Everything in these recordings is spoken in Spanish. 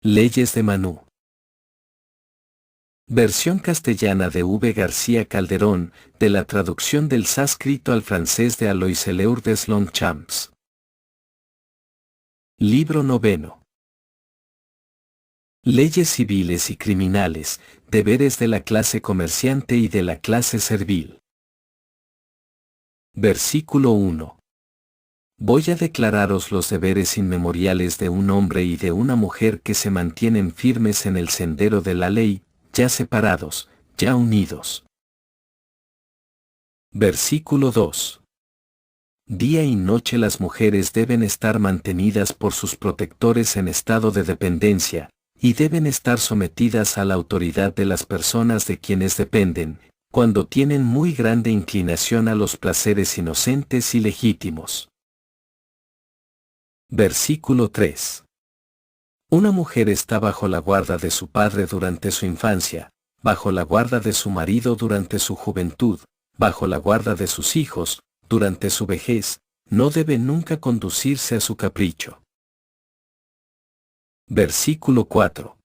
Leyes de Manú. Versión castellana de V. García Calderón, de la traducción del sánscrito al francés de Alois Eleurdes Longchamps. Libro noveno. Leyes civiles y criminales, deberes de la clase comerciante y de la clase servil. Versículo 1. Voy a declararos los deberes inmemoriales de un hombre y de una mujer que se mantienen firmes en el sendero de la ley, ya separados, ya unidos. Versículo 2. Día y noche las mujeres deben estar mantenidas por sus protectores en estado de dependencia, y deben estar sometidas a la autoridad de las personas de quienes dependen, cuando tienen muy grande inclinación a los placeres inocentes y legítimos. Versículo 3. Una mujer está bajo la guarda de su padre durante su infancia, bajo la guarda de su marido durante su juventud, bajo la guarda de sus hijos, durante su vejez, no debe nunca conducirse a su capricho. Versículo 4.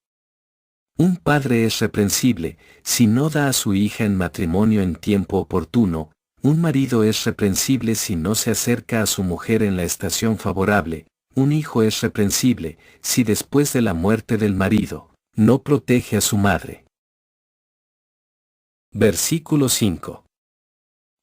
Un padre es reprensible, si no da a su hija en matrimonio en tiempo oportuno, un marido es reprensible si no se acerca a su mujer en la estación favorable, un hijo es reprensible, si después de la muerte del marido, no protege a su madre. Versículo 5.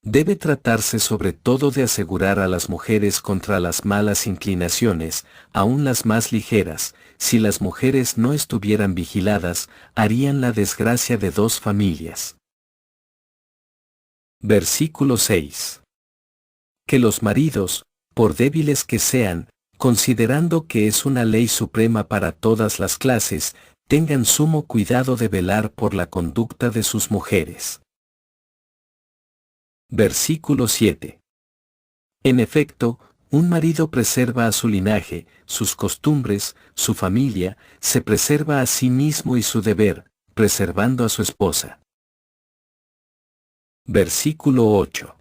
Debe tratarse sobre todo de asegurar a las mujeres contra las malas inclinaciones, aun las más ligeras. Si las mujeres no estuvieran vigiladas, harían la desgracia de dos familias. Versículo 6. Que los maridos, por débiles que sean, considerando que es una ley suprema para todas las clases, tengan sumo cuidado de velar por la conducta de sus mujeres. Versículo 7. En efecto, un marido preserva a su linaje, sus costumbres, su familia, se preserva a sí mismo y su deber, preservando a su esposa. Versículo 8.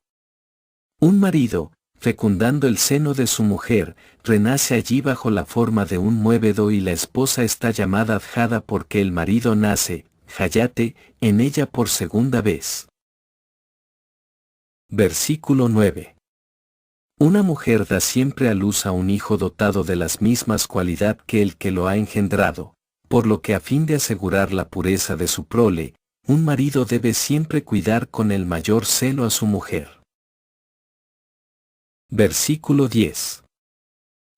Un marido, fecundando el seno de su mujer, renace allí bajo la forma de un muévedo y la esposa está llamada adjada porque el marido nace, hayate, en ella por segunda vez. Versículo 9. Una mujer da siempre a luz a un hijo dotado de las mismas cualidades que el que lo ha engendrado, por lo que a fin de asegurar la pureza de su prole, un marido debe siempre cuidar con el mayor celo a su mujer. Versículo 10.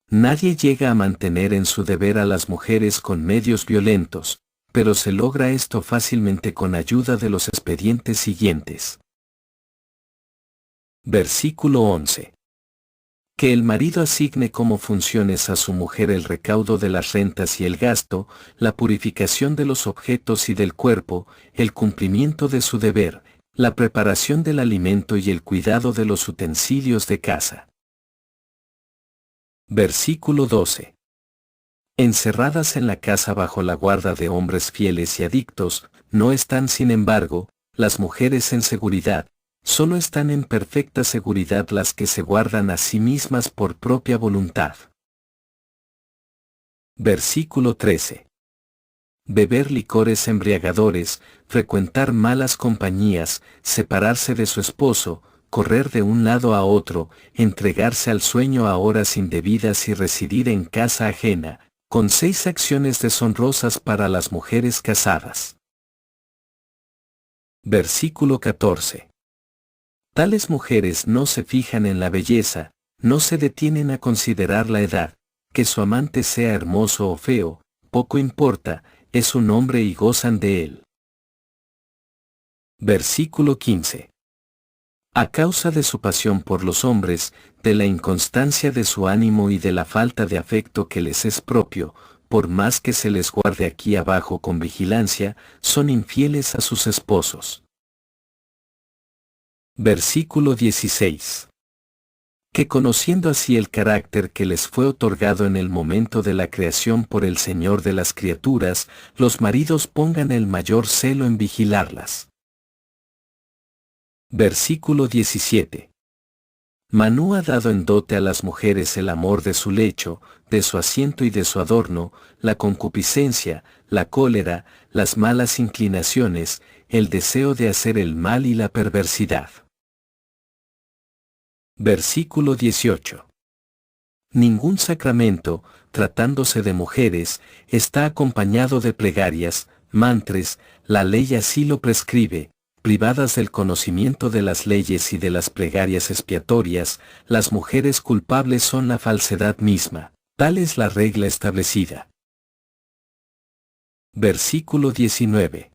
Nadie llega a mantener en su deber a las mujeres con medios violentos, pero se logra esto fácilmente con ayuda de los expedientes siguientes. Versículo 11. Que el marido asigne como funciones a su mujer el recaudo de las rentas y el gasto, la purificación de los objetos y del cuerpo, el cumplimiento de su deber, la preparación del alimento y el cuidado de los utensilios de casa. Versículo 12. Encerradas en la casa bajo la guarda de hombres fieles y adictos, no están sin embargo, las mujeres en seguridad. Solo están en perfecta seguridad las que se guardan a sí mismas por propia voluntad. Versículo 13. Beber licores embriagadores, frecuentar malas compañías, separarse de su esposo, correr de un lado a otro, entregarse al sueño a horas indebidas y residir en casa ajena, con 6 acciones deshonrosas para las mujeres casadas. Versículo 14. Tales mujeres no se fijan en la belleza, no se detienen a considerar la edad, que su amante sea hermoso o feo, poco importa, es un hombre y gozan de él. Versículo 15. A causa de su pasión por los hombres, de la inconstancia de su ánimo y de la falta de afecto que les es propio, por más que se les guarde aquí abajo con vigilancia, son infieles a sus esposos. Versículo 16. Que conociendo así el carácter que les fue otorgado en el momento de la creación por el Señor de las criaturas, los maridos pongan el mayor celo en vigilarlas. Versículo 17. Manú ha dado en dote a las mujeres el amor de su lecho, de su asiento y de su adorno, la concupiscencia, la cólera, las malas inclinaciones, el deseo de hacer el mal y la perversidad. Versículo 18. Ningún sacramento, tratándose de mujeres, está acompañado de plegarias, mantres, la ley así lo prescribe. Privadas del conocimiento de las leyes y de las plegarias expiatorias, las mujeres culpables son la falsedad misma. Tal es la regla establecida. Versículo 19.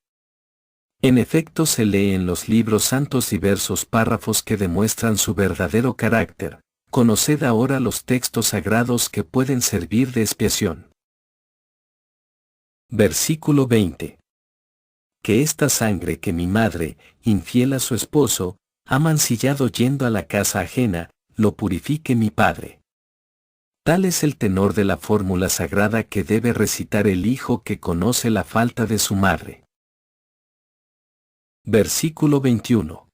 En efecto se lee en los libros santos diversos párrafos que demuestran su verdadero carácter. Conoced ahora los textos sagrados que pueden servir de expiación. Versículo 20. Que esta sangre que mi madre, infiel a su esposo, ha mancillado yendo a la casa ajena, lo purifique mi padre. Tal es el tenor de la fórmula sagrada que debe recitar el hijo que conoce la falta de su madre. Versículo 21.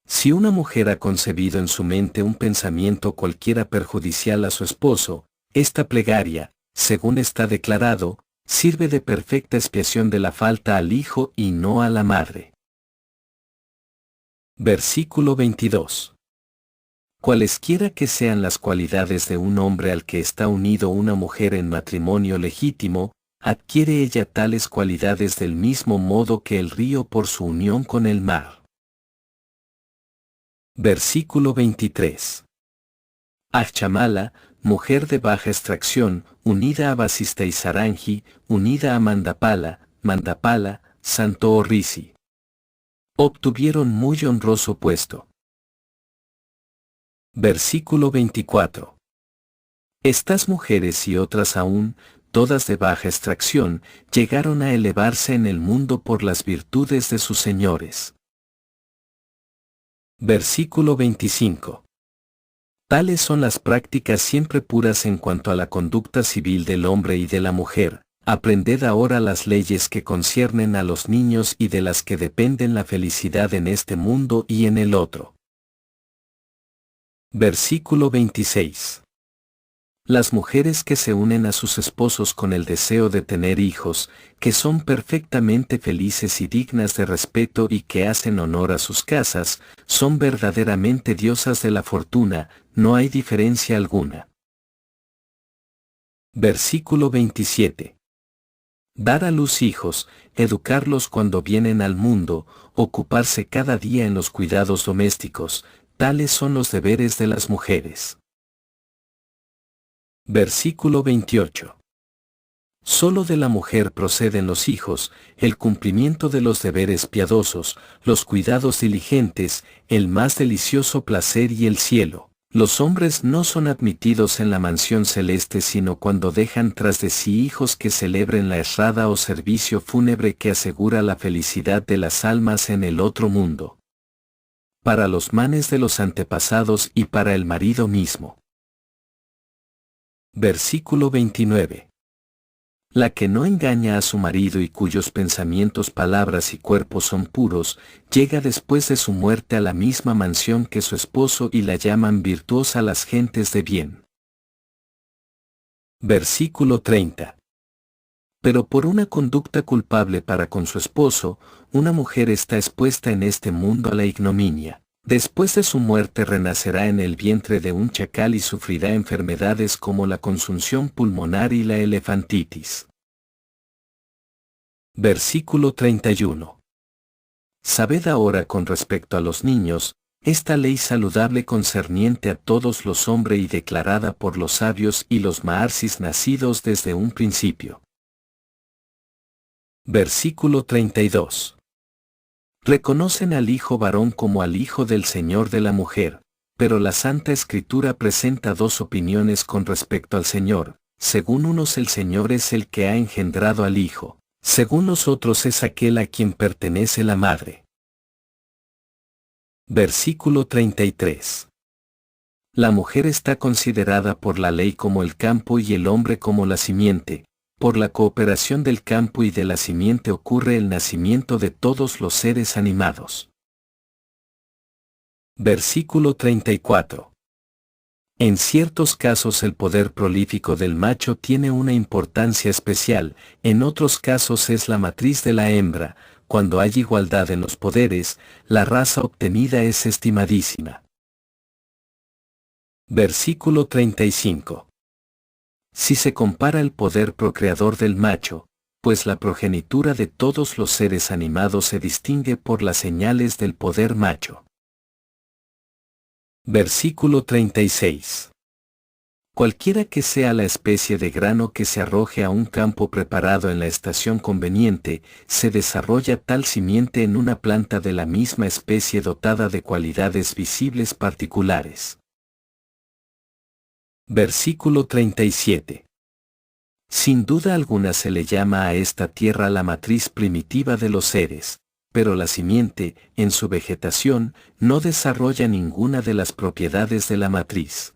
Si una mujer ha concebido en su mente un pensamiento cualquiera perjudicial a su esposo, esta plegaria, según está declarado, sirve de perfecta expiación de la falta al hijo y no a la madre. Versículo 22. Cualesquiera que sean las cualidades de un hombre al que está unido una mujer en matrimonio legítimo, adquiere ella tales cualidades del mismo modo que el río por su unión con el mar. Versículo 23. Achamala, mujer de baja extracción, unida a Vasista y Sarangi, unida a Mandapala, Santo Orrisi. Obtuvieron muy honroso puesto. Versículo 24. Estas mujeres y otras aún, todas de baja extracción, llegaron a elevarse en el mundo por las virtudes de sus señores. Versículo 25. Tales son las prácticas siempre puras en cuanto a la conducta civil del hombre y de la mujer. Aprended ahora las leyes que conciernen a los niños y de las que dependen la felicidad en este mundo y en el otro. Versículo 26. Las mujeres que se unen a sus esposos con el deseo de tener hijos, que son perfectamente felices y dignas de respeto y que hacen honor a sus casas, son verdaderamente diosas de la fortuna, no hay diferencia alguna. Versículo 27. Dar a luz hijos, educarlos cuando vienen al mundo, ocuparse cada día en los cuidados domésticos, tales son los deberes de las mujeres. Versículo 28. Solo de la mujer proceden los hijos, el cumplimiento de los deberes piadosos, los cuidados diligentes, el más delicioso placer y el cielo. Los hombres no son admitidos en la mansión celeste sino cuando dejan tras de sí hijos que celebren la errada o servicio fúnebre que asegura la felicidad de las almas en el otro mundo. Para los manes de los antepasados y para el marido mismo. Versículo 29. La que no engaña a su marido y cuyos pensamientos, palabras y cuerpos son puros, llega después de su muerte a la misma mansión que su esposo y la llaman virtuosa las gentes de bien. Versículo 30. Pero por una conducta culpable para con su esposo, una mujer está expuesta en este mundo a la ignominia. Después de su muerte renacerá en el vientre de un chacal y sufrirá enfermedades como la consunción pulmonar y la elefantitis. Versículo 31. Sabed ahora con respecto a los niños, esta ley saludable concerniente a todos los hombres y declarada por los sabios y los maarsis nacidos desde un principio. Versículo 32. Reconocen al hijo varón como al hijo del Señor de la mujer, pero la Santa Escritura presenta dos opiniones con respecto al Señor. Según unos el Señor es el que ha engendrado al hijo, según los otros es aquel a quien pertenece la madre. Versículo 33. La mujer está considerada por la ley como el campo y el hombre como la simiente. Por la cooperación del campo y de la simiente ocurre el nacimiento de todos los seres animados. Versículo 34. En ciertos casos el poder prolífico del macho tiene una importancia especial, en otros casos es la matriz de la hembra. Cuando hay igualdad en los poderes, la raza obtenida es estimadísima. Versículo 35. Si se compara el poder procreador del macho, pues la progenitura de todos los seres animados se distingue por las señales del poder macho. Versículo 36. Cualquiera que sea la especie de grano que se arroje a un campo preparado en la estación conveniente, se desarrolla tal simiente en una planta de la misma especie dotada de cualidades visibles particulares. Versículo 37. Sin duda alguna se le llama a esta tierra la matriz primitiva de los seres, pero la simiente, en su vegetación, no desarrolla ninguna de las propiedades de la matriz.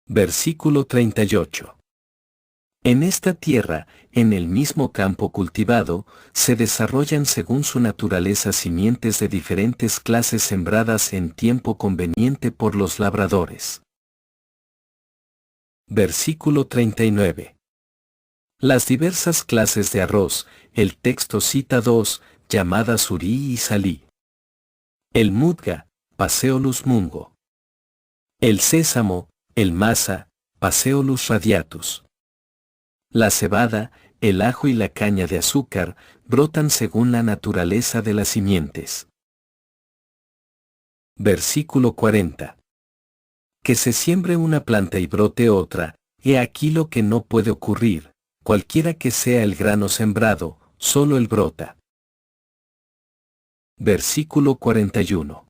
Versículo 38. En esta tierra, en el mismo campo cultivado, se desarrollan según su naturaleza simientes de diferentes clases sembradas en tiempo conveniente por los labradores. Versículo 39. Las diversas clases de arroz, el texto cita dos, llamadas urí y salí. El mudga, Passeolus mungo. El sésamo, el masa, Passeolus radiatus. La cebada, el ajo y la caña de azúcar, brotan según la naturaleza de las simientes. Versículo 40. Que se siembre una planta y brote otra, he aquí lo que no puede ocurrir. Cualquiera que sea el grano sembrado, solo él brota. Versículo 41.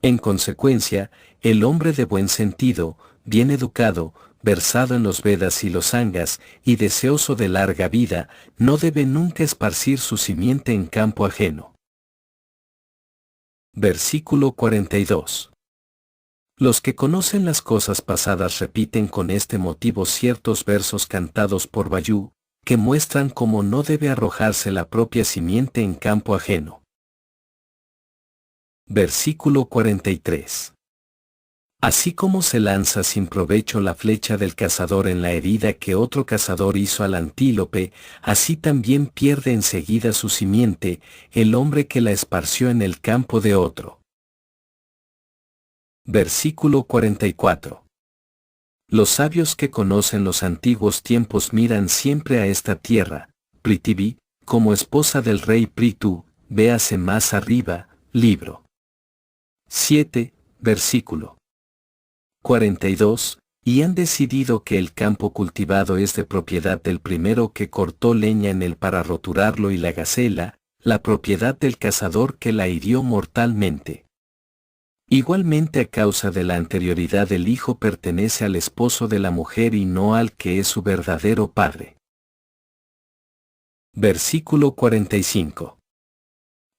En consecuencia, el hombre de buen sentido, bien educado, versado en los Vedas y los Angas, y deseoso de larga vida, no debe nunca esparcir su simiente en campo ajeno. Versículo 42. Los que conocen las cosas pasadas repiten con este motivo ciertos versos cantados por Bayú, que muestran cómo no debe arrojarse la propia simiente en campo ajeno. Versículo 43. Así como se lanza sin provecho la flecha del cazador en la herida que otro cazador hizo al antílope, así también pierde enseguida su simiente el hombre que la esparció en el campo de otro. Versículo 44. Los sabios que conocen los antiguos tiempos miran siempre a esta tierra, Prithvi, como esposa del rey Prithu, véase más arriba, libro 7, versículo 42, y han decidido que el campo cultivado es de propiedad del primero que cortó leña en él para roturarlo y la gacela, la propiedad del cazador que la hirió mortalmente. Igualmente a causa de la anterioridad el hijo pertenece al esposo de la mujer y no al que es su verdadero padre. Versículo 45.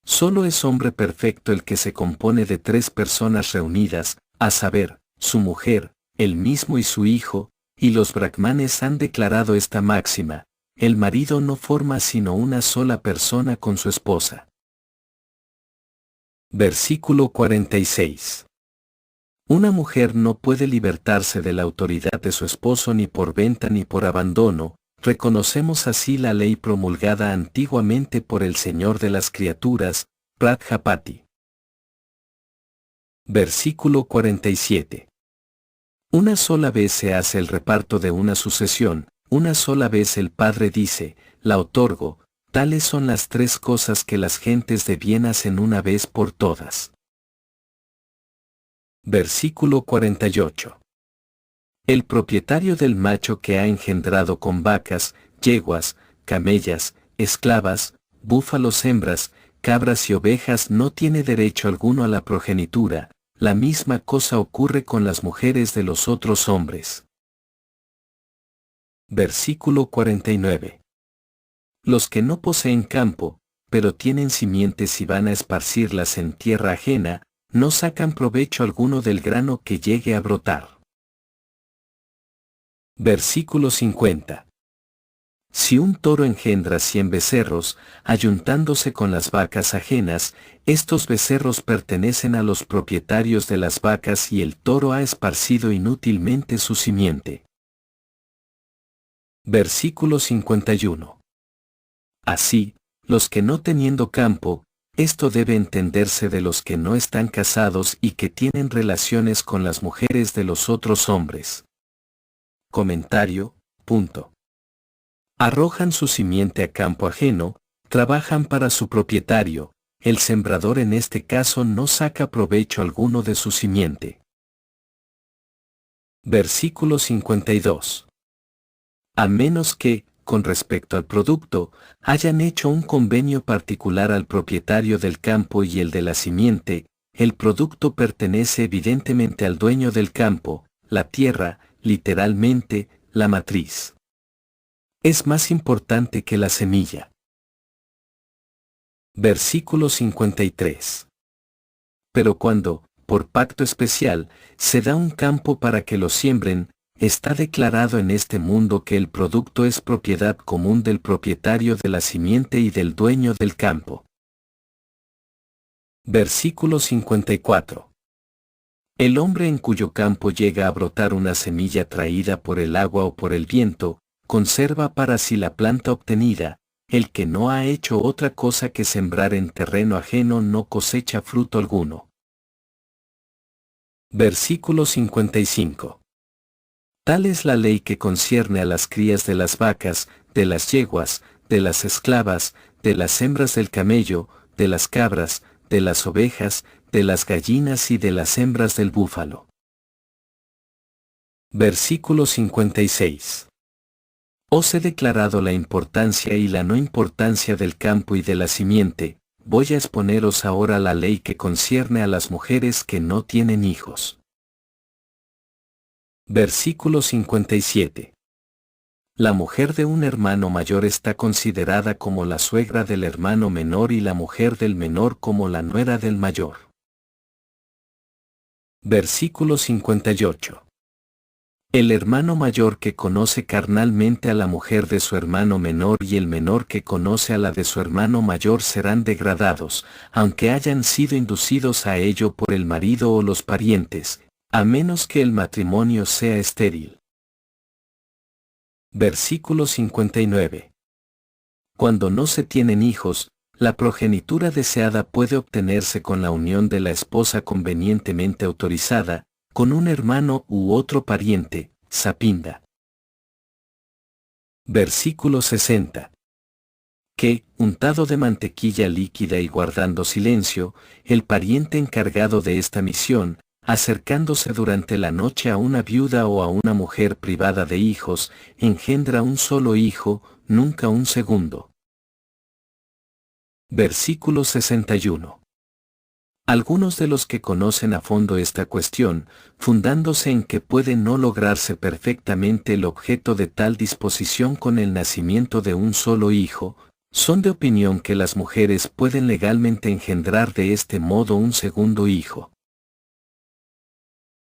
Solo es hombre perfecto el que se compone de tres personas reunidas, a saber, su mujer, él mismo y su hijo, y los brahmanes han declarado esta máxima: el marido no forma sino una sola persona con su esposa. Versículo 46. Una mujer no puede libertarse de la autoridad de su esposo ni por venta ni por abandono. Reconocemos así la ley promulgada antiguamente por el Señor de las criaturas, Prajapati. Versículo 47. Una sola vez se hace el reparto de una sucesión, una sola vez el Padre dice, la otorgo. Tales son las tres cosas que las gentes de bien hacen una vez por todas. Versículo 48. El propietario del macho que ha engendrado con vacas, yeguas, camellas, esclavas, búfalos hembras, cabras y ovejas no tiene derecho alguno a la progenitura. La misma cosa ocurre con las mujeres de los otros hombres. Versículo 49. Los que no poseen campo, pero tienen simientes y van a esparcirlas en tierra ajena, no sacan provecho alguno del grano que llegue a brotar. Versículo 50. Si un toro engendra 100 becerros, ayuntándose con las vacas ajenas, estos becerros pertenecen a los propietarios de las vacas y el toro ha esparcido inútilmente su simiente. Versículo 51. Así, los que no teniendo campo, esto debe entenderse de los que no están casados y que tienen relaciones con las mujeres de los otros hombres. Comentario, punto. Arrojan su simiente a campo ajeno, trabajan para su propietario, el sembrador en este caso no saca provecho alguno de su simiente. Versículo 52. A menos que, con respecto al producto, hayan hecho un convenio particular al propietario del campo y el de la simiente, el producto pertenece evidentemente al dueño del campo, la tierra, literalmente, la matriz. Es más importante que la semilla. Versículo 53. Pero cuando, por pacto especial, se da un campo para que lo siembren, está declarado en este mundo que el producto es propiedad común del propietario de la simiente y del dueño del campo. Versículo 54. El hombre en cuyo campo llega a brotar una semilla traída por el agua o por el viento, conserva para sí la planta obtenida, el que no ha hecho otra cosa que sembrar en terreno ajeno no cosecha fruto alguno. Versículo 55. Tal es la ley que concierne a las crías de las vacas, de las yeguas, de las esclavas, de las hembras del camello, de las cabras, de las ovejas, de las gallinas y de las hembras del búfalo. Versículo 56. Os he declarado la importancia y la no importancia del campo y de la simiente, voy a exponeros ahora la ley que concierne a las mujeres que no tienen hijos. Versículo 57. La mujer de un hermano mayor está considerada como la suegra del hermano menor y la mujer del menor como la nuera del mayor. Versículo 58. El hermano mayor que conoce carnalmente a la mujer de su hermano menor y el menor que conoce a la de su hermano mayor serán degradados, aunque hayan sido inducidos a ello por el marido o los parientes, a menos que el matrimonio sea estéril. Versículo 59. Cuando no se tienen hijos, la progenitura deseada puede obtenerse con la unión de la esposa convenientemente autorizada, con un hermano u otro pariente, sapinda. Versículo 60. Que, untado de mantequilla líquida y guardando silencio, el pariente encargado de esta misión, acercándose durante la noche a una viuda o a una mujer privada de hijos, engendra un solo hijo, nunca un segundo. Versículo 61. Algunos de los que conocen a fondo esta cuestión, fundándose en que puede no lograrse perfectamente el objeto de tal disposición con el nacimiento de un solo hijo, son de opinión que las mujeres pueden legalmente engendrar de este modo un segundo hijo.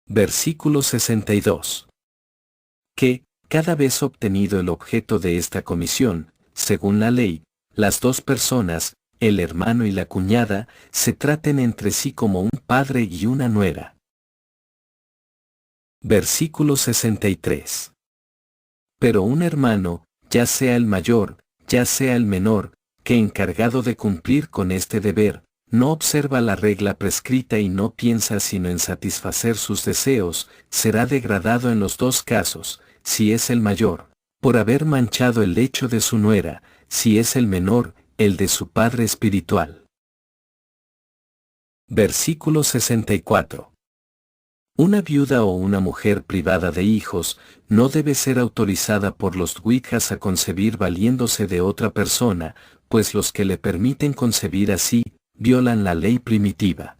Versículo 62. Que, cada vez obtenido el objeto de esta comisión, según la ley, las dos personas, el hermano y la cuñada, se traten entre sí como un padre y una nuera. Versículo 63. Pero un hermano, ya sea el mayor, ya sea el menor, que encargado de cumplir con este deber, no observa la regla prescrita y no piensa sino en satisfacer sus deseos, será degradado en los dos casos, si es el mayor, por haber manchado el lecho de su nuera, si es el menor, el de su padre espiritual. Versículo 64. Una viuda o una mujer privada de hijos no debe ser autorizada por los wicjas a concebir valiéndose de otra persona, pues los que le permiten concebir así, violan la ley primitiva.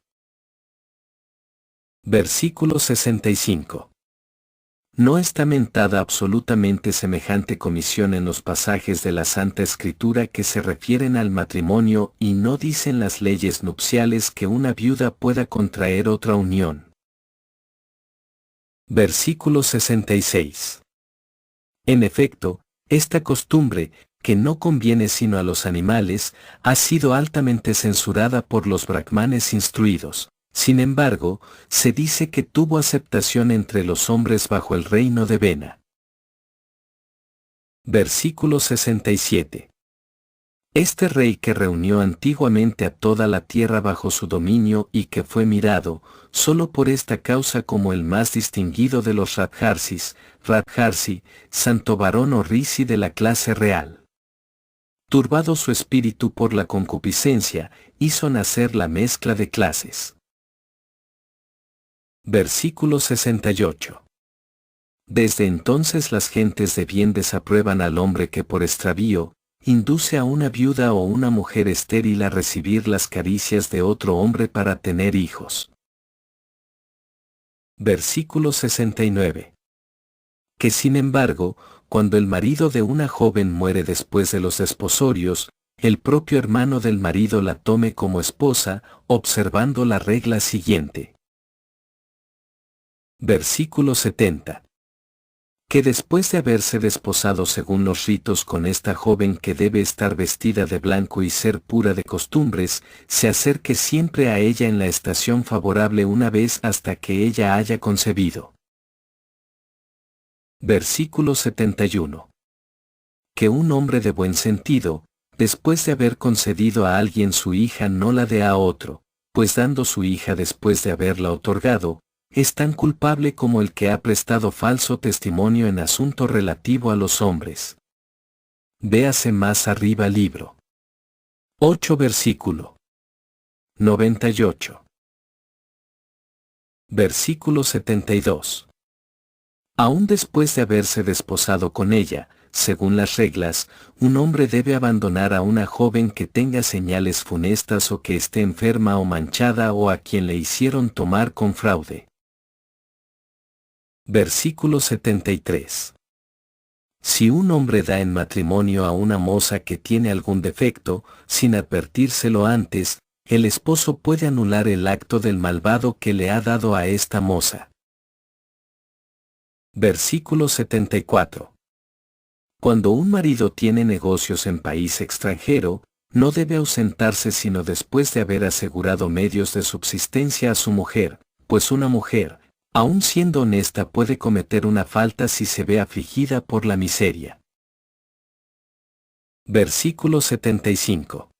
Versículo 65. No está mentada absolutamente semejante comisión en los pasajes de la Santa Escritura que se refieren al matrimonio y no dicen las leyes nupciales que una viuda pueda contraer otra unión. Versículo 66. En efecto, Esta costumbre, que no conviene sino a los animales, ha sido altamente censurada por los brahmanes instruidos. Sin embargo, se dice que tuvo aceptación entre los hombres bajo el reino de Vena. Versículo 67. Este rey que reunió antiguamente a toda la tierra bajo su dominio y que fue mirado, solo por esta causa como el más distinguido de los Radharsis, Radharsi, santo varón o risi de la clase real. Turbado su espíritu por la concupiscencia, hizo nacer la mezcla de clases. Versículo 68. Desde entonces las gentes de bien desaprueban al hombre que por extravío, induce a una viuda o una mujer estéril a recibir las caricias de otro hombre para tener hijos. Versículo 69. Que sin embargo, cuando el marido de una joven muere después de los desposorios, el propio hermano del marido la tome como esposa, observando la regla siguiente. Versículo 70. Que después de haberse desposado según los ritos con esta joven que debe estar vestida de blanco y ser pura de costumbres, se acerque siempre a ella en la estación favorable una vez hasta que ella haya concebido. Versículo 71. Que un hombre de buen sentido, después de haber concedido a alguien su hija no la dé a otro, pues dando su hija después de haberla otorgado, es tan culpable como el que ha prestado falso testimonio en asunto relativo a los hombres. Véase más arriba libro 8 versículo 98. Versículo 72. Aún después de haberse desposado con ella, según las reglas, un hombre debe abandonar a una joven que tenga señales funestas o que esté enferma o manchada o a quien le hicieron tomar con fraude. Versículo 73. Si un hombre da en matrimonio a una moza que tiene algún defecto, sin advertírselo antes, el esposo puede anular el acto del malvado que le ha dado a esta moza. Versículo 74. Cuando un marido tiene negocios en país extranjero, no debe ausentarse sino después de haber asegurado medios de subsistencia a su mujer, pues una mujer, aun siendo honesta, puede cometer una falta si se ve afligida por la miseria. Versículo 75.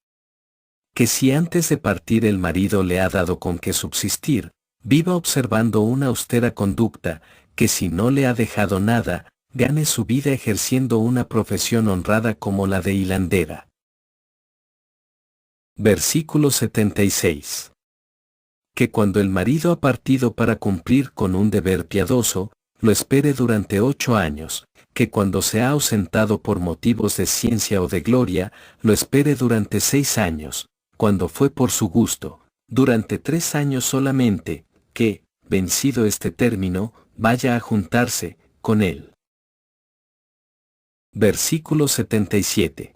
Que si antes de partir el marido le ha dado con qué subsistir, viva observando una austera conducta, que si no le ha dejado nada, gane su vida ejerciendo una profesión honrada como la de hilandera. Versículo 76. Que cuando el marido ha partido para cumplir con un deber piadoso, lo espere durante 8 años, que cuando se ha ausentado por motivos de ciencia o de gloria, lo espere durante 6 años, cuando fue por su gusto, durante 3 años solamente, que, vencido este término, vaya a juntarse con él. Versículo 77.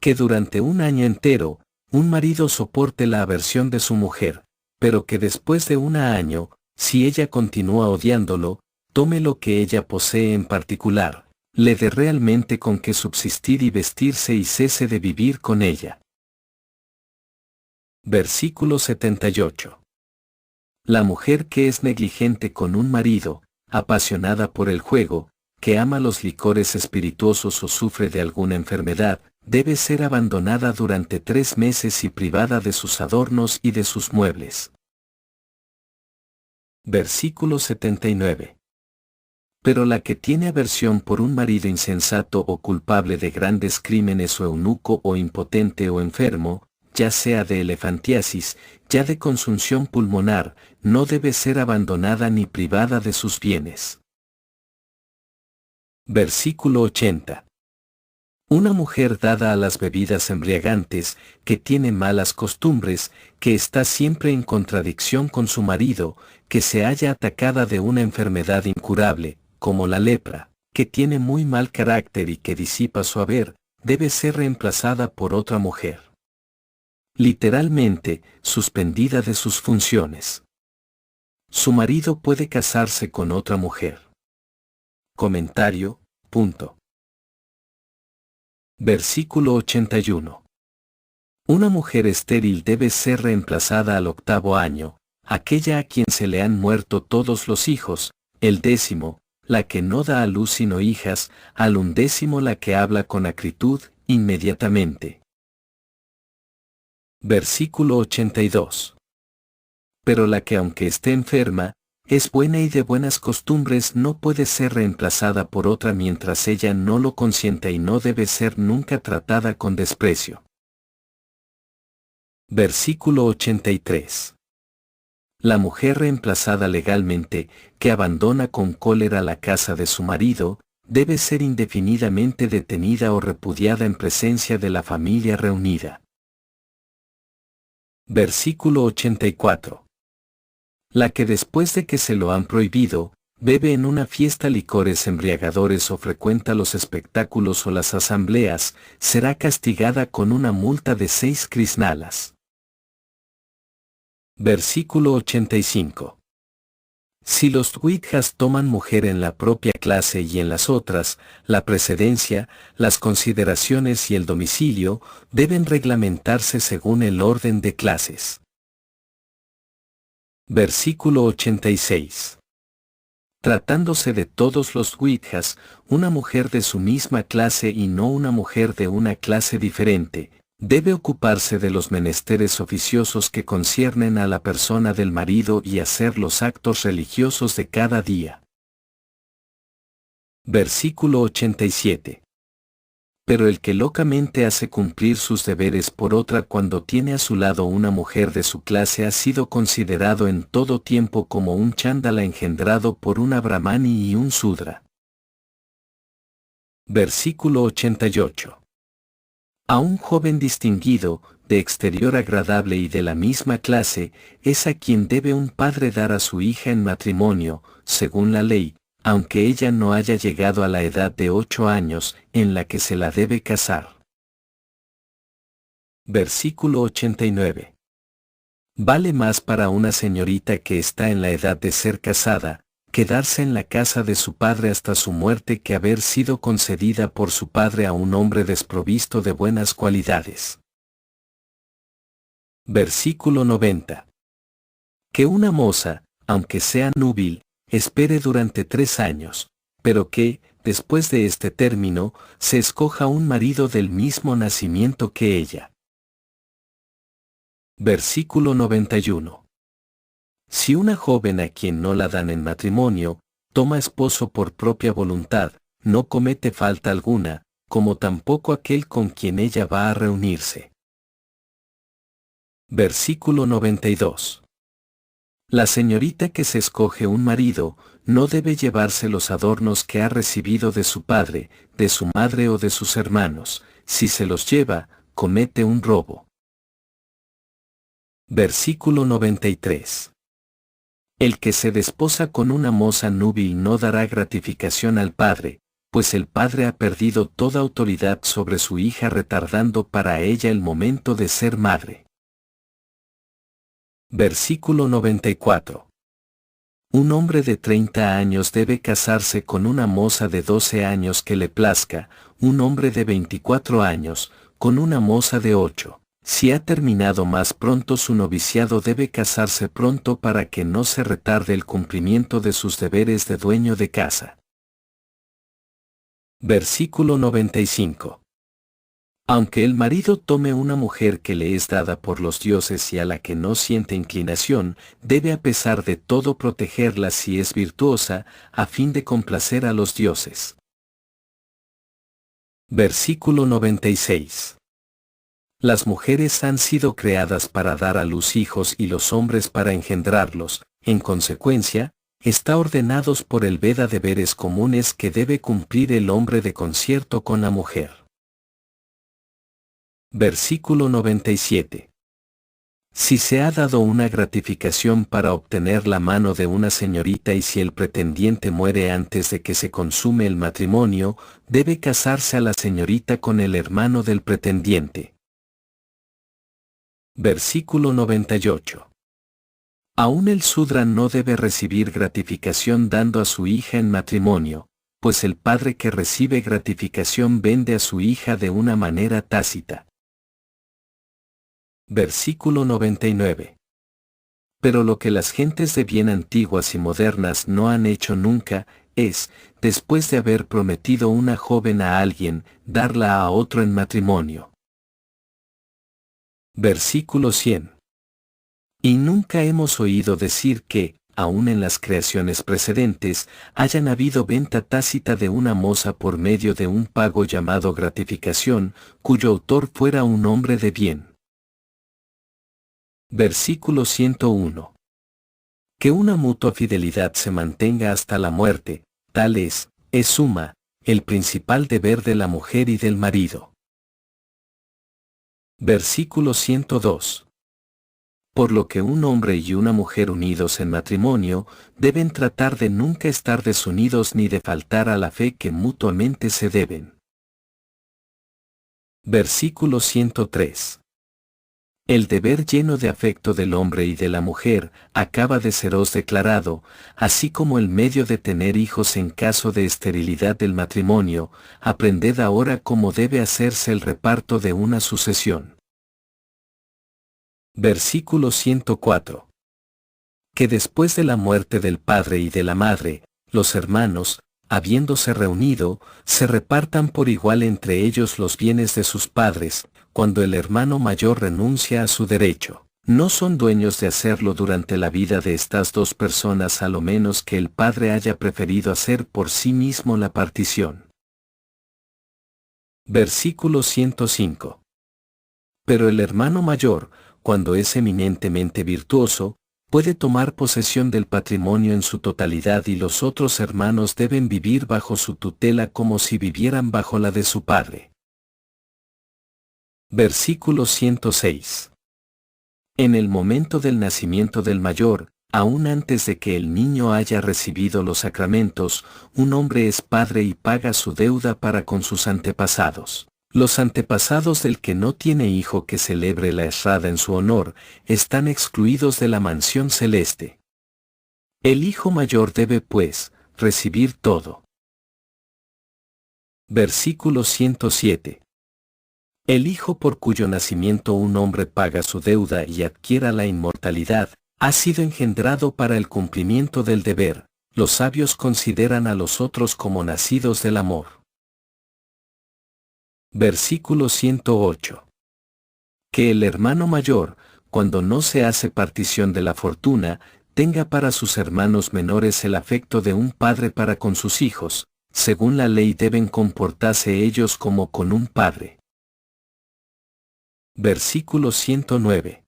Que durante 1 año entero, un marido soporte la aversión de su mujer, pero que después de 1 año, si ella continúa odiándolo, tome lo que ella posee en particular, le dé realmente con qué subsistir y vestirse y cese de vivir con ella. Versículo 78. La mujer que es negligente con un marido, apasionada por el juego, que ama los licores espirituosos o sufre de alguna enfermedad, debe ser abandonada durante 3 meses y privada de sus adornos y de sus muebles. Versículo 79. Pero la que tiene aversión por un marido insensato o culpable de grandes crímenes o eunuco o impotente o enfermo, ya sea de elefantiasis, ya de consunción pulmonar, no debe ser abandonada ni privada de sus bienes. Versículo 80. Una mujer dada a las bebidas embriagantes, que tiene malas costumbres, que está siempre en contradicción con su marido, que se halla atacada de una enfermedad incurable, como la lepra, que tiene muy mal carácter y que disipa su haber, debe ser reemplazada por otra mujer. Literalmente, suspendida de sus funciones. Su marido puede casarse con otra mujer. Comentario, punto. Versículo 81. Una mujer estéril debe ser reemplazada al 8º año, aquella a quien se le han muerto todos los hijos, el 10º, la que no da a luz sino hijas, al 11º la que habla con acritud, inmediatamente. Versículo 82. Pero la que aunque esté enferma, es buena y de buenas costumbres no puede ser reemplazada por otra mientras ella no lo consienta y no debe ser nunca tratada con desprecio. Versículo 83. La mujer reemplazada legalmente, que abandona con cólera la casa de su marido, debe ser indefinidamente detenida o repudiada en presencia de la familia reunida. Versículo 84. La que después de que se lo han prohibido, bebe en una fiesta licores embriagadores o frecuenta los espectáculos o las asambleas, será castigada con una multa de 6 crisnalas. Versículo 85. Si los Witjas toman mujer en la propia clase y en las otras, la precedencia, las consideraciones y el domicilio deben reglamentarse según el orden de clases. Versículo 86. Tratándose de todos los Witjas, una mujer de su misma clase y no una mujer de una clase diferente, debe ocuparse de los menesteres oficiosos que conciernen a la persona del marido y hacer los actos religiosos de cada día. Versículo 87. Pero el que locamente hace cumplir sus deberes por otra cuando tiene a su lado una mujer de su clase ha sido considerado en todo tiempo como un chándala engendrado por una brahmani y un sudra. Versículo 88. A un joven distinguido, de exterior agradable y de la misma clase, es a quien debe un padre dar a su hija en matrimonio, según la ley, aunque ella no haya llegado a la edad de 8 años, en la que se la debe casar. Versículo 89. Vale más para una señorita que está en la edad de ser casada, quedarse en la casa de su padre hasta su muerte que haber sido concedida por su padre a un hombre desprovisto de buenas cualidades. Versículo 90. Que una moza, aunque sea núbil, espere durante 3 años, pero que, después de este término, se escoja un marido del mismo nacimiento que ella. Versículo 91. Si una joven a quien no la dan en matrimonio, toma esposo por propia voluntad, no comete falta alguna, como tampoco aquel con quien ella va a reunirse. Versículo 92. La señorita que se escoge un marido, no debe llevarse los adornos que ha recibido de su padre, de su madre o de sus hermanos, si se los lleva, comete un robo. Versículo 93. El que se desposa con una moza núbil no dará gratificación al padre, pues el padre ha perdido toda autoridad sobre su hija retardando para ella el momento de ser madre. Versículo 94. Un hombre de 30 años debe casarse con una moza de 12 años que le plazca, un hombre de 24 años, con una moza de 8. Si ha terminado más pronto su noviciado debe casarse pronto para que no se retarde el cumplimiento de sus deberes de dueño de casa. Versículo 95. Aunque el marido tome una mujer que le es dada por los dioses y a la que no siente inclinación, debe a pesar de todo protegerla si es virtuosa, a fin de complacer a los dioses. Versículo 96. Las mujeres han sido creadas para dar a luz hijos y los hombres para engendrarlos, en consecuencia, está ordenados por el Veda deberes comunes que debe cumplir el hombre de concierto con la mujer. Versículo 97. Si se ha dado una gratificación para obtener la mano de una señorita y si el pretendiente muere antes de que se consume el matrimonio, debe casarse a la señorita con el hermano del pretendiente. Versículo 98. Aún el Sudra no debe recibir gratificación dando a su hija en matrimonio, pues el padre que recibe gratificación vende a su hija de una manera tácita. Versículo 99. Pero lo que las gentes de bien antiguas y modernas no han hecho nunca, es, después de haber prometido una joven a alguien, darla a otro en matrimonio. Versículo 100. Y nunca hemos oído decir que, aun en las creaciones precedentes, hayan habido venta tácita de una moza por medio de un pago llamado gratificación, cuyo autor fuera un hombre de bien. Versículo 101. Que una mutua fidelidad se mantenga hasta la muerte, tal es suma, el principal deber de la mujer y del marido. Versículo 102. Por lo que un hombre y una mujer unidos en matrimonio, deben tratar de nunca estar desunidos ni de faltar a la fe que mutuamente se deben. Versículo 103. El deber lleno de afecto del hombre y de la mujer acaba de seros declarado, así como el medio de tener hijos en caso de esterilidad del matrimonio. Aprended ahora cómo debe hacerse el reparto de una sucesión. Versículo 104. Que después de la muerte del padre y de la madre, los hermanos, habiéndose reunido, se repartan por igual entre ellos los bienes de sus padres, cuando el hermano mayor renuncia a su derecho. No son dueños de hacerlo durante la vida de estas dos personas a lo menos que el padre haya preferido hacer por sí mismo la partición. Versículo 105. Pero el hermano mayor, cuando es eminentemente virtuoso, puede tomar posesión del patrimonio en su totalidad y los otros hermanos deben vivir bajo su tutela como si vivieran bajo la de su padre. Versículo 106. En el momento del nacimiento del mayor, aún antes de que el niño haya recibido los sacramentos, un hombre es padre y paga su deuda para con sus antepasados. Los antepasados del que no tiene hijo que celebre la esrada en su honor, están excluidos de la mansión celeste. El hijo mayor debe, pues, recibir todo. Versículo 107. El hijo por cuyo nacimiento un hombre paga su deuda y adquiera la inmortalidad, ha sido engendrado para el cumplimiento del deber. Los sabios consideran a los otros como nacidos del amor. Versículo 108. Que el hermano mayor, cuando no se hace partición de la fortuna, tenga para sus hermanos menores el afecto de un padre para con sus hijos, según la ley deben comportarse ellos como con un padre. Versículo 109.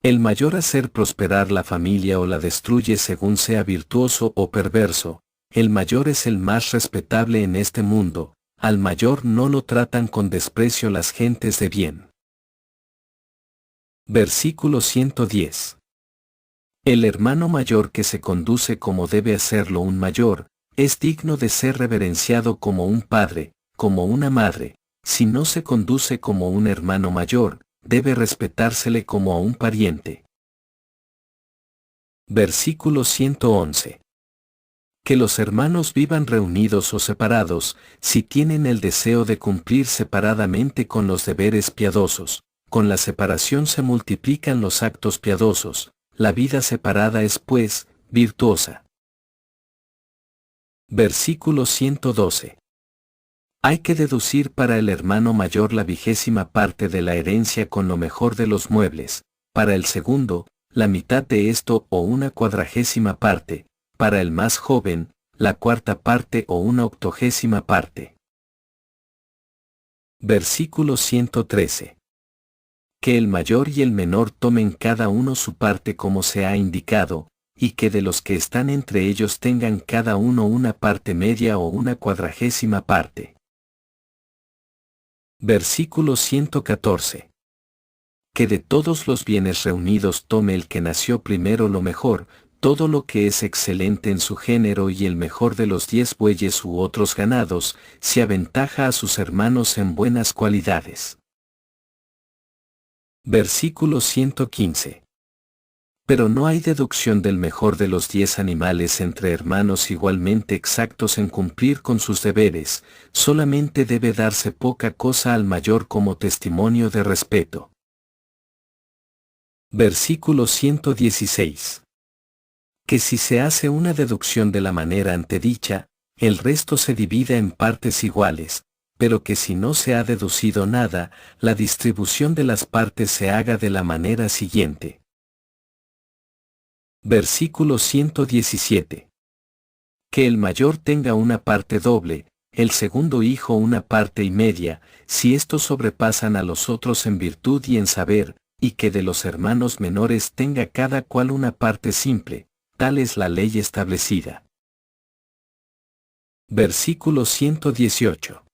El mayor hacer prosperar la familia o la destruye según sea virtuoso o perverso, el mayor es el más respetable en este mundo, al mayor no lo tratan con desprecio las gentes de bien. Versículo 110. El hermano mayor que se conduce como debe hacerlo un mayor, es digno de ser reverenciado como un padre, como una madre. Si no se conduce como un hermano mayor, debe respetársele como a un pariente. Versículo 111. Que los hermanos vivan reunidos o separados, si tienen el deseo de cumplir separadamente con los deberes piadosos, con la separación se multiplican los actos piadosos, la vida separada es pues, virtuosa. Versículo 112. Hay que deducir para el hermano mayor la 20ª parte de la herencia con lo mejor de los muebles, para el segundo, la mitad de esto o una 40ª parte, para el más joven, la 4ª parte o una 80ª parte. Versículo 113. Que el mayor y el menor tomen cada uno su parte como se ha indicado, y que de los que están entre ellos tengan cada uno una parte media o una 40ª parte. Versículo 114. Que de todos los bienes reunidos tome el que nació primero lo mejor, todo lo que es excelente en su género y el mejor de los 10 bueyes u otros ganados, si aventaja a sus hermanos en buenas cualidades. Versículo 115. Pero no hay deducción del mejor de los 10 animales entre hermanos igualmente exactos en cumplir con sus deberes, solamente debe darse poca cosa al mayor como testimonio de respeto. Versículo 116. Que si se hace una deducción de la manera antedicha, el resto se divida en partes iguales, pero que si no se ha deducido nada, la distribución de las partes se haga de la manera siguiente. Versículo 117. Que el mayor tenga una parte doble, el segundo hijo una parte y media, si estos sobrepasan a los otros en virtud y en saber, y que de los hermanos menores tenga cada cual una parte simple, tal es la ley establecida. Versículo 118.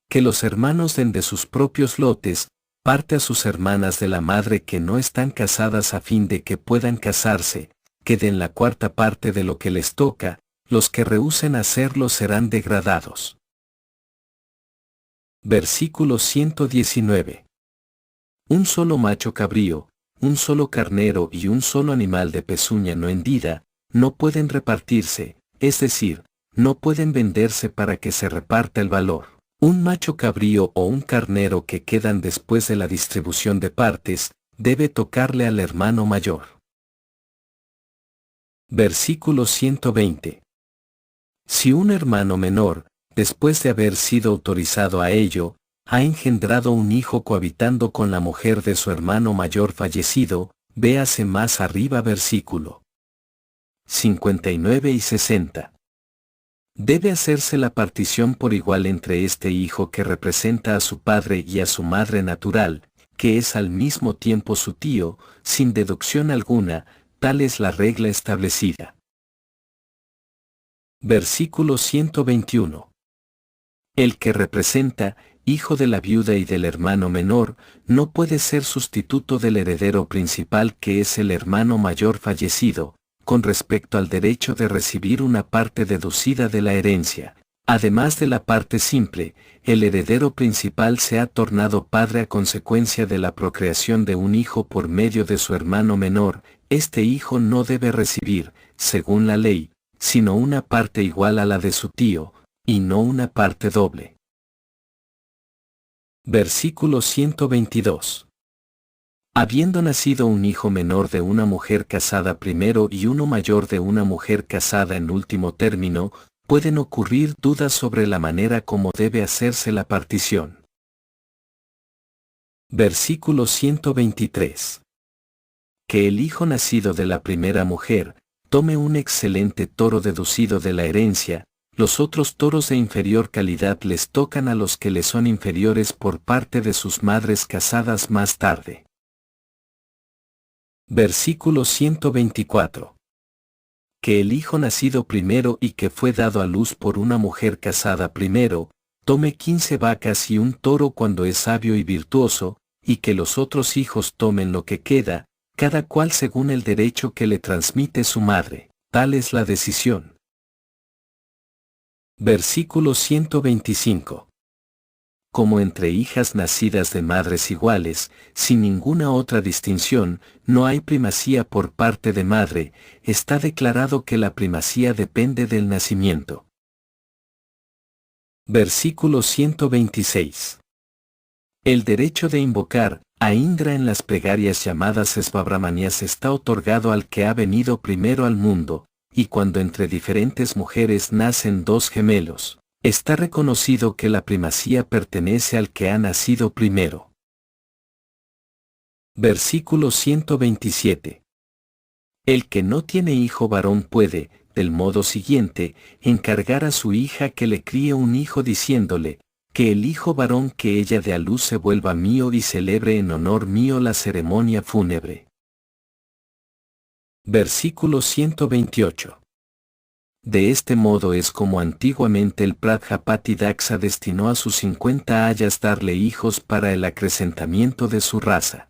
Que los hermanos den de sus propios lotes, parte a sus hermanas de la madre que no están casadas a fin de que puedan casarse, que den la cuarta parte de lo que les toca, los que rehúsen hacerlo serán degradados. Versículo 119. Un solo macho cabrío, un solo carnero y un solo animal de pezuña no hendida, no pueden repartirse, es decir, no pueden venderse para que se reparta el valor. Un macho cabrío o un carnero que quedan después de la distribución de partes, debe tocarle al hermano mayor. Versículo 120. Si un hermano menor, después de haber sido autorizado a ello, ha engendrado un hijo cohabitando con la mujer de su hermano mayor fallecido, véase más arriba versículo 59 y 60. Debe hacerse la partición por igual entre este hijo que representa a su padre y a su madre natural, que es al mismo tiempo su tío, sin deducción alguna, tal es la regla establecida. Versículo 121. El que representa, hijo de la viuda y del hermano menor, no puede ser sustituto del heredero principal que es el hermano mayor fallecido, con respecto al derecho de recibir una parte deducida de la herencia. Además de la parte simple, el heredero principal se ha tornado padre a consecuencia de la procreación de un hijo por medio de su hermano menor. Este hijo no debe recibir, según la ley, sino una parte igual a la de su tío, y no una parte doble. Versículo 122. Habiendo nacido un hijo menor de una mujer casada primero y uno mayor de una mujer casada en último término, pueden ocurrir dudas sobre la manera como debe hacerse la partición. Versículo 123. Que el hijo nacido de la primera mujer, tome un excelente toro deducido de la herencia, los otros toros de inferior calidad les tocan a los que les son inferiores por parte de sus madres casadas más tarde. Versículo 124. Que el hijo nacido primero y que fue dado a luz por una mujer casada primero, tome 15 vacas y un toro cuando es sabio y virtuoso, y que los otros hijos tomen lo que queda, cada cual según el derecho que le transmite su madre. Tal es la decisión. Versículo 125. Como entre hijas nacidas de madres iguales, sin ninguna otra distinción, no hay primacía por parte de madre, está declarado que la primacía depende del nacimiento. Versículo 126. El derecho de invocar a Indra en las plegarias llamadas Svabramanias está otorgado al que ha venido primero al mundo, y cuando entre diferentes mujeres nacen dos gemelos, está reconocido que la primacía pertenece al que ha nacido primero. Versículo 127. El que no tiene hijo varón puede, del modo siguiente, encargar a su hija que le críe un hijo diciéndole, que el hijo varón que ella dé a luz se vuelva mío y celebre en honor mío la ceremonia fúnebre. Versículo 128. De este modo es como antiguamente el Prajapati Daksa destinó a sus 50 ayas darle hijos para el acrecentamiento de su raza.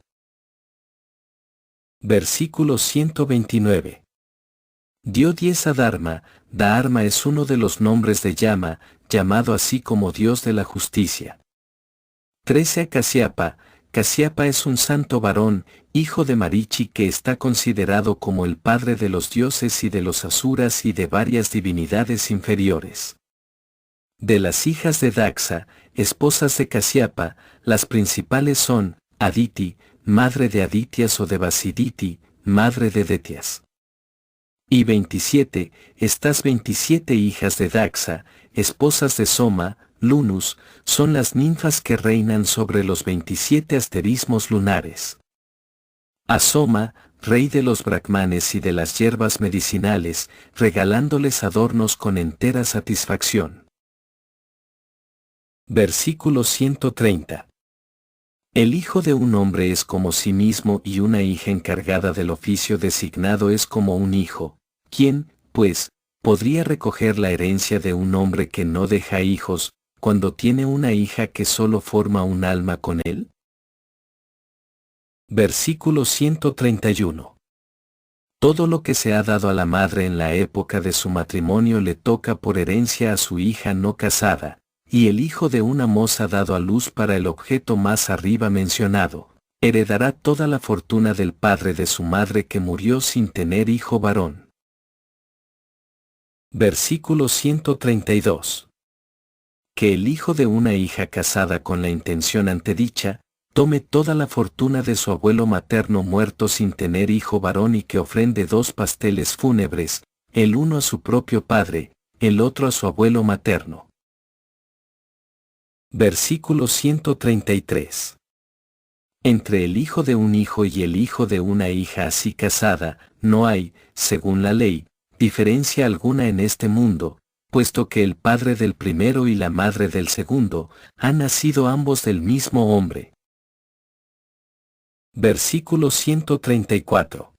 Versículo 129. Dio 10 a Dharma. Dharma es uno de los nombres de Yama, llamado así como Dios de la justicia. 13 a Kasyapa. Casiapa es un santo varón, hijo de Marichi, que está considerado como el padre de los dioses y de los asuras y de varias divinidades inferiores. De las hijas de Daxa, esposas de Casiapa, las principales son Aditi, madre de Aditias o de Vasiditi, madre de Detias. Y 27, estas 27 hijas de Daxa, esposas de Soma, Lunus, son las ninfas que reinan sobre los 27 asterismos lunares. A Soma, rey de los brahmanes y de las hierbas medicinales, regalándoles adornos con entera satisfacción. Versículo 130. El hijo de un hombre es como sí mismo y una hija encargada del oficio designado es como un hijo. ¿Quién, pues, podría recoger la herencia de un hombre que no deja hijos, cuando tiene una hija que solo forma un alma con él? Versículo 131. Todo lo que se ha dado a la madre en la época de su matrimonio le toca por herencia a su hija no casada, y el hijo de una moza dado a luz para el objeto más arriba mencionado, heredará toda la fortuna del padre de su madre que murió sin tener hijo varón. Versículo 132. Que el hijo de una hija casada con la intención antedicha, tome toda la fortuna de su abuelo materno muerto sin tener hijo varón y que ofrende 2 pasteles fúnebres, el uno a su propio padre, el otro a su abuelo materno. Versículo 133. Entre el hijo de un hijo y el hijo de una hija así casada, no hay, según la ley, diferencia alguna en este mundo, puesto que el padre del primero y la madre del segundo, han nacido ambos del mismo hombre. Versículo 134.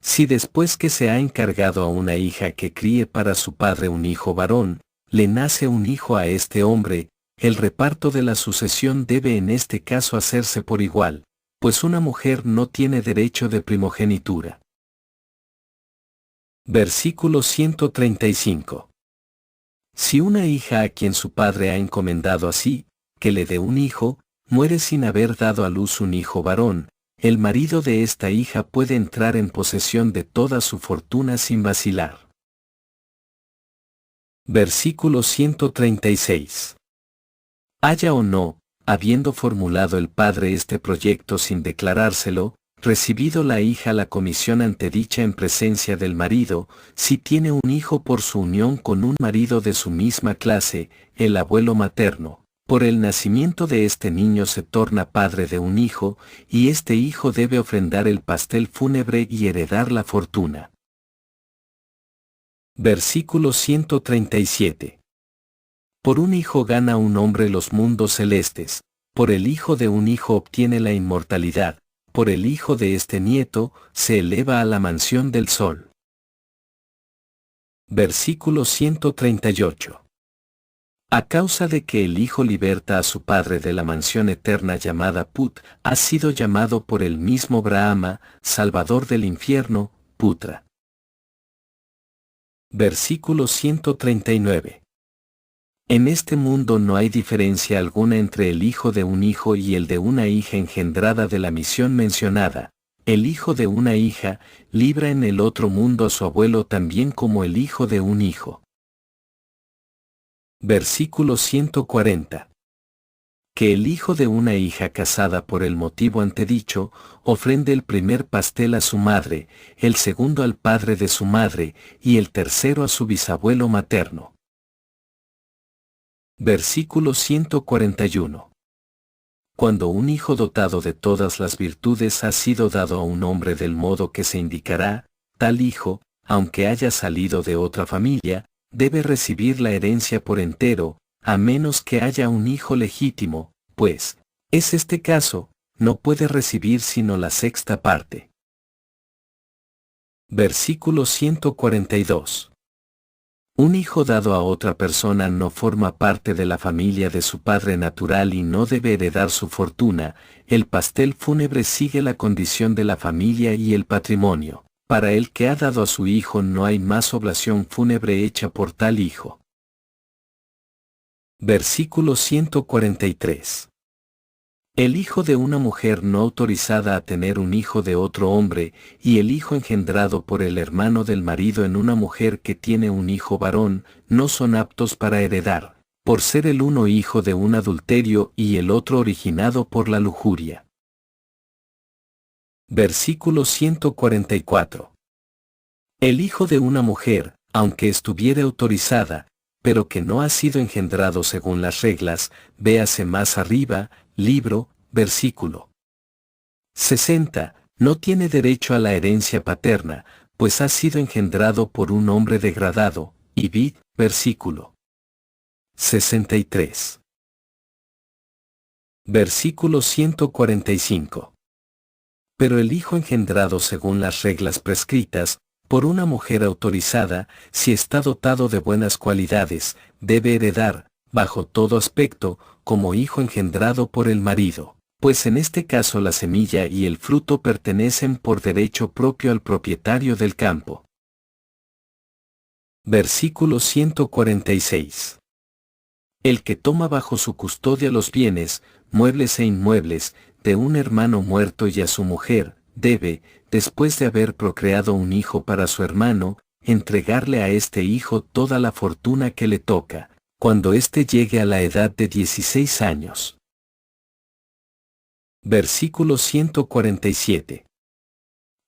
Si después que se ha encargado a una hija que críe para su padre un hijo varón, le nace un hijo a este hombre, el reparto de la sucesión debe en este caso hacerse por igual, pues una mujer no tiene derecho de primogenitura. Versículo 135. Si una hija a quien su padre ha encomendado así, que le dé un hijo, muere sin haber dado a luz un hijo varón, el marido de esta hija puede entrar en posesión de toda su fortuna sin vacilar. Versículo 136. Haya o no, habiendo formulado el padre este proyecto sin declarárselo, recibido la hija la comisión antedicha en presencia del marido, si tiene un hijo por su unión con un marido de su misma clase, el abuelo materno, por el nacimiento de este niño se torna padre de un hijo, y este hijo debe ofrendar el pastel fúnebre y heredar la fortuna. Versículo 137. Por un hijo gana un hombre los mundos celestes, por el hijo de un hijo obtiene la inmortalidad, por el hijo de este nieto, se eleva a la mansión del sol. Versículo 138. A causa de que el hijo liberta a su padre de la mansión eterna llamada Put, ha sido llamado por el mismo Brahma, salvador del infierno, Putra. Versículo 139. En este mundo no hay diferencia alguna entre el hijo de un hijo y el de una hija engendrada de la misión mencionada. El hijo de una hija libra en el otro mundo a su abuelo también como el hijo de un hijo. Versículo 140. Que el hijo de una hija casada por el motivo antedicho, ofrende el primer pastel a su madre, el segundo al padre de su madre, y el tercero a su bisabuelo materno. Versículo 141. Cuando un hijo dotado de todas las virtudes ha sido dado a un hombre del modo que se indicará, tal hijo, aunque haya salido de otra familia, debe recibir la herencia por entero, a menos que haya un hijo legítimo, pues, es este caso, no puede recibir sino la sexta parte. Versículo 142. Un hijo dado a otra persona no forma parte de la familia de su padre natural y no debe heredar su fortuna, el pastel fúnebre sigue la condición de la familia y el patrimonio. Para el que ha dado a su hijo no hay más oblación fúnebre hecha por tal hijo. Versículo 143. El hijo de una mujer no autorizada a tener un hijo de otro hombre, y el hijo engendrado por el hermano del marido en una mujer que tiene un hijo varón, no son aptos para heredar, por ser el uno hijo de un adulterio y el otro originado por la lujuria. Versículo 144. El hijo de una mujer, aunque estuviere autorizada, pero que no ha sido engendrado según las reglas, véase más arriba, libro, versículo 60, no tiene derecho a la herencia paterna, pues ha sido engendrado por un hombre degradado, y vid, versículo 63. Versículo 145. Pero el hijo engendrado según las reglas prescritas, por una mujer autorizada, si está dotado de buenas cualidades, debe heredar, bajo todo aspecto, como hijo engendrado por el marido, pues en este caso la semilla y el fruto pertenecen por derecho propio al propietario del campo. Versículo 146. El que toma bajo su custodia los bienes, muebles e inmuebles, de un hermano muerto y a su mujer, debe, después de haber procreado un hijo para su hermano, entregarle a este hijo toda la fortuna que le toca, cuando éste llegue a la edad de 16 años. Versículo 147.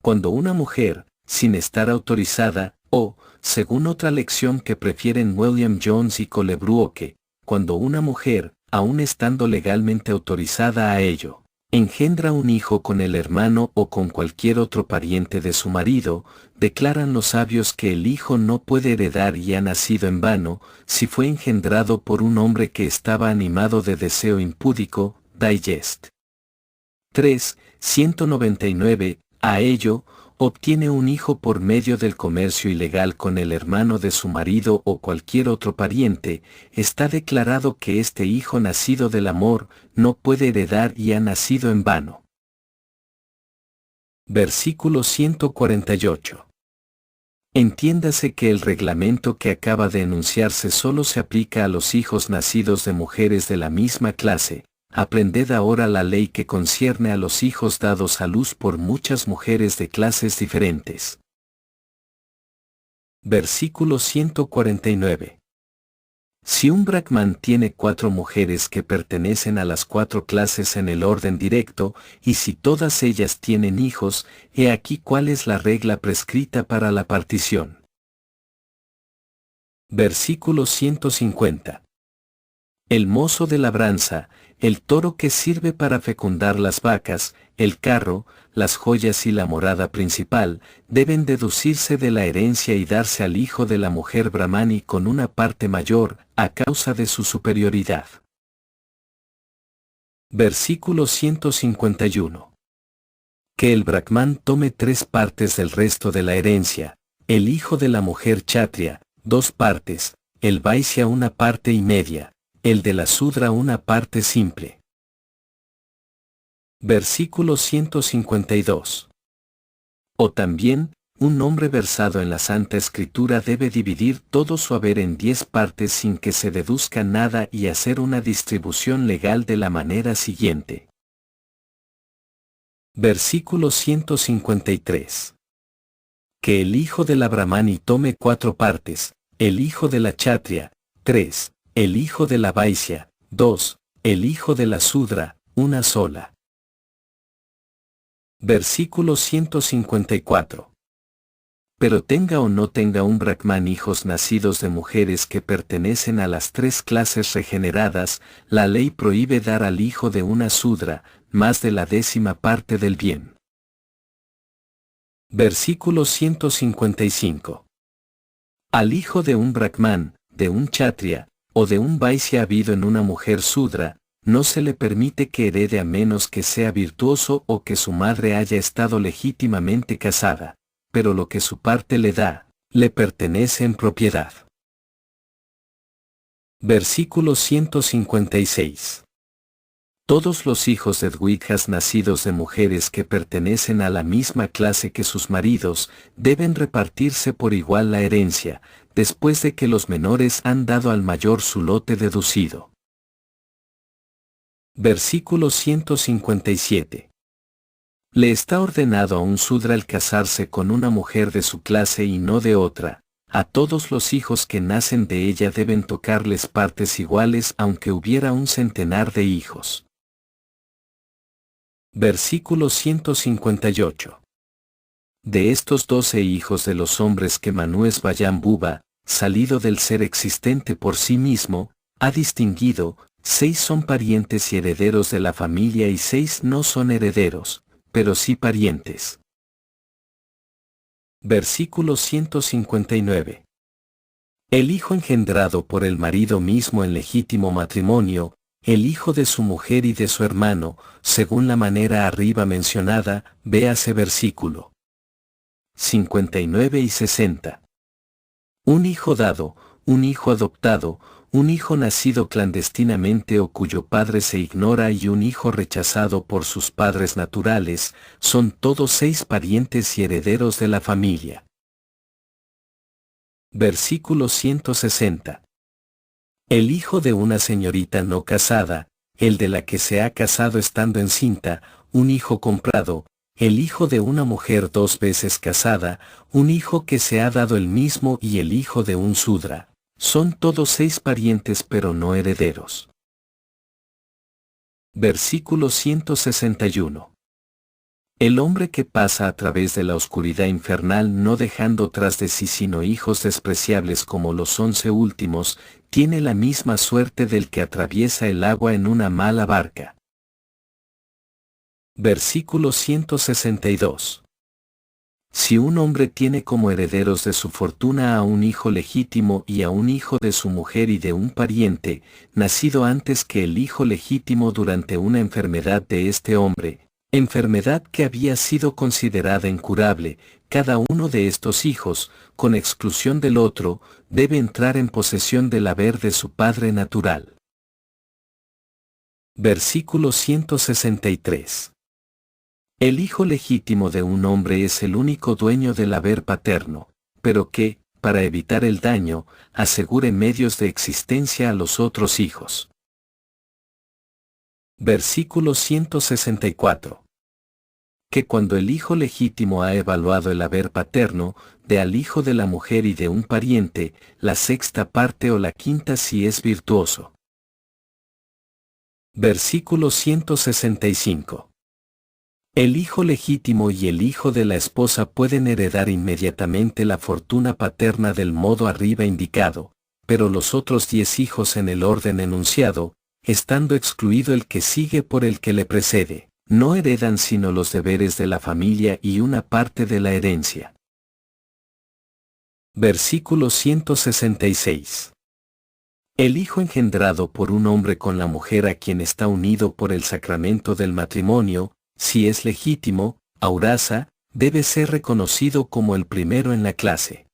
Cuando una mujer, sin estar autorizada, o, según otra lección que prefieren William Jones y Colebruoque, cuando una mujer, aun estando legalmente autorizada a ello, engendra un hijo con el hermano o con cualquier otro pariente de su marido, declaran los sabios que el hijo no puede heredar y ha nacido en vano, si fue engendrado por un hombre que estaba animado de deseo impúdico, Digest 3, 199, a ello, obtiene un hijo por medio del comercio ilegal con el hermano de su marido o cualquier otro pariente, está declarado que este hijo nacido del amor no puede heredar y ha nacido en vano. Versículo 148. Entiéndase que el reglamento que acaba de enunciarse solo se aplica a los hijos nacidos de mujeres de la misma clase. Aprended ahora la ley que concierne a los hijos dados a luz por muchas mujeres de clases diferentes. Versículo 149. Si un brahman tiene 4 mujeres que pertenecen a las 4 clases en el orden directo, y si todas ellas tienen hijos, he aquí cuál es la regla prescrita para la partición. Versículo 150. El mozo de labranza, el toro que sirve para fecundar las vacas, el carro, las joyas y la morada principal, deben deducirse de la herencia y darse al hijo de la mujer brahmani con una parte mayor, a causa de su superioridad. Versículo 151. Que el brahman tome 3 partes del resto de la herencia, el hijo de la mujer kshatriya, 2 partes, el vaisya 1 parte y media, el de la sudra 1 parte simple. Versículo 152. O también, un hombre versado en la Santa Escritura debe dividir todo su haber en 10 partes sin que se deduzca nada y hacer una distribución legal de la manera siguiente. Versículo 153. Que el hijo de la brahmani tome 4 partes, el hijo de la kshatriya, 3, el hijo de la vaisya, 2, el hijo de la sudra, 1 sola. Versículo 154. Pero tenga o no tenga un brahman hijos nacidos de mujeres que pertenecen a las 3 clases regeneradas, la ley prohíbe dar al hijo de una sudra, más de la 10ª parte del bien. Versículo 155. Al hijo de un brahman, de un kshatriya, o de un vaisya habido en una mujer sudra, no se le permite que herede a menos que sea virtuoso o que su madre haya estado legítimamente casada, pero lo que su parte le da, le pertenece en propiedad. Versículo 156. Todos los hijos de Dwidjas nacidos de mujeres que pertenecen a la misma clase que sus maridos, deben repartirse por igual la herencia, después de que los menores han dado al mayor su lote deducido. Versículo 157. Le está ordenado a un Sudra el casarse con una mujer de su clase y no de otra. A todos los hijos que nacen de ella deben tocarles partes iguales aunque hubiera un centenar de hijos. Versículo 158. De estos 12 hijos de los hombres que Manu Esbayán Buba, salido del ser existente por sí mismo, ha distinguido, 6 son parientes y herederos de la familia y 6 no son herederos, pero sí parientes. Versículo 159. El hijo engendrado por el marido mismo en legítimo matrimonio, el hijo de su mujer y de su hermano, según la manera arriba mencionada, véase versículo 59 y 60. Un hijo dado, un hijo adoptado, un hijo nacido clandestinamente o cuyo padre se ignora y un hijo rechazado por sus padres naturales, son todos 6 parientes y herederos de la familia. Versículo 160. El hijo de una señorita no casada, el de la que se ha casado estando encinta, un hijo comprado, el hijo de una mujer 2 veces casada, un hijo que se ha dado el mismo y el hijo de un Sudra. Son todos 6 parientes pero no herederos. Versículo 161. El hombre que pasa a través de la oscuridad infernal no dejando tras de sí sino hijos despreciables como los 11 últimos, tiene la misma suerte del que atraviesa el agua en una mala barca. Versículo 162. Si un hombre tiene como herederos de su fortuna a un hijo legítimo y a un hijo de su mujer y de un pariente, nacido antes que el hijo legítimo durante una enfermedad de este hombre, enfermedad que había sido considerada incurable, cada uno de estos hijos, con exclusión del otro, debe entrar en posesión del haber de su padre natural. Versículo 163. El hijo legítimo de un hombre es el único dueño del haber paterno, pero que, para evitar el daño, asegure medios de existencia a los otros hijos. Versículo 164. Que cuando el hijo legítimo ha evaluado el haber paterno, dé al hijo de la mujer y de un pariente, la 6ª parte o la 5ª si es virtuoso. Versículo 165. El hijo legítimo y el hijo de la esposa pueden heredar inmediatamente la fortuna paterna del modo arriba indicado, pero los otros 10 hijos en el orden enunciado, estando excluido el que sigue por el que le precede, no heredan sino los deberes de la familia y una parte de la herencia. Versículo 166. El hijo engendrado por un hombre con la mujer a quien está unido por el sacramento del matrimonio, si es legítimo, auraza, debe ser reconocido como el primero en la clase.